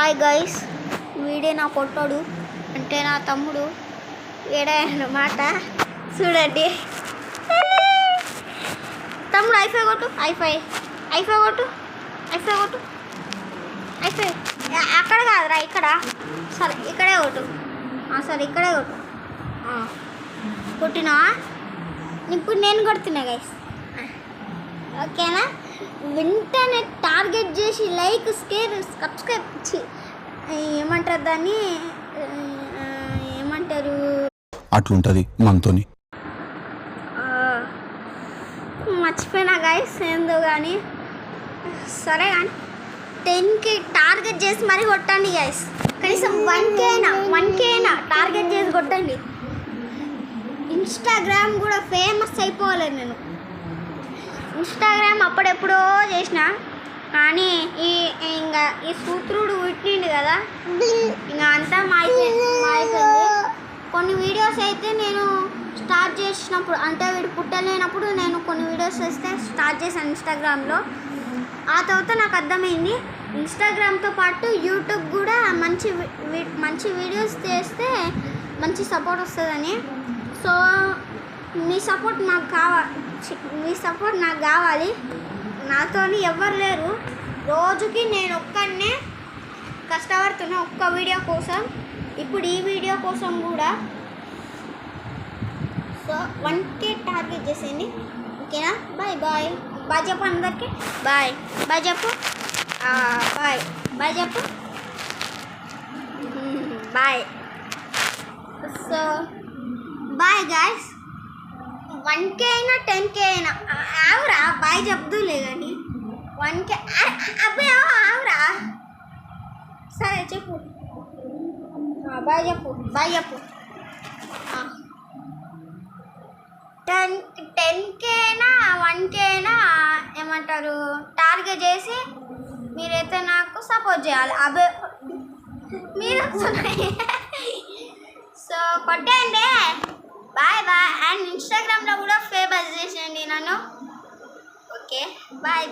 Hi guys, వీడే నా కొట్టాడు అంటే నా తమ్ముడు వీడే అన్నమాట. చూడండి తమ్ముడు ఐఫై కొట్టు, ఐఫై కొట్టు, ఐఫై అక్కడ కాదురా ఇక్కడ. సరే ఇక్కడే కొట్టు, సరే ఇక్కడే కొట్టు. కొట్టినా ఇప్పుడు నేను కొడుతున్నా గైస్, ఓకేనా? వెంటనే టార్గెట్ చేసి లైక్ షేర్ సబ్స్క్రైబ్ ఏమంటారు దాన్ని, ఏమంటారు అట్లుంటుంది మనతోని. మర్చిపోయినా గైస్ ఏందో కానీ. సరే కానీ 10K టార్గెట్ చేసి మరీ కొట్టండి గైస్. కనీసం 1K అయినా టార్గెట్ చేసి కొట్టండి. ఇన్స్టాగ్రామ్ కూడా ఫేమస్ అయిపోవాలి. నేను ఇన్స్టాగ్రామ్ అప్పుడెప్పుడో చేసిన, కానీ ఇంకా ఈ సూత్రుడు పుట్టిండు కదా, ఇంకా అంతా మాయిపోయింది. కొన్ని వీడియోస్ అయితే నేను స్టార్ట్ చేసినప్పుడు, అంటే వీడు పుట్టలేనప్పుడు నేను కొన్ని వీడియోస్ చేస్తే స్టార్ట్ చేశాను ఇన్స్టాగ్రామ్లో. ఆ తర్వాత నాకు అర్థమైంది ఇన్స్టాగ్రామ్తో పాటు యూట్యూబ్ కూడా మంచి వీడియోస్ చేస్తే మంచి సపోర్ట్ వస్తుందని. సో మీ సపోర్ట్ నాకు కావాలి. నాతోని ఎవ్వరు లేరు. రోజుకి నేను ఒక్కడనే కష్టపడుతున్నా ఒక్క వీడియో కోసం. ఇప్పుడు ఈ వీడియో కోసం కూడా. సో 1K టార్గెట్ చేసేయండి, ఓకేనా? బాయ్ బాయ్ బాయ్ చెప్పు అందరికి. బాయ్ చెప్పు, బాయ్ చెప్పు, bye. So bye guys. 1K అయినా 10K అయినా ఆవురా బాయ్ చెప్దులే కానీ 1K అబ్బాయి ఆవురా. సరే చెప్పు, బాయ్ చెప్పు 10K అయినా 1K అయినా ఏమంటారు టార్గెట్ చేసి మీరైతే నాకు సపోర్ట్ చేయాలి. అబ్బే మీరు సో కొట్టేయండి. బాయ్. అండ్ ఇన్స్టాగ్రామ్లో కూడా ఫేమస్ చేసేయండి నన్ను, ఓకే? బాయ్.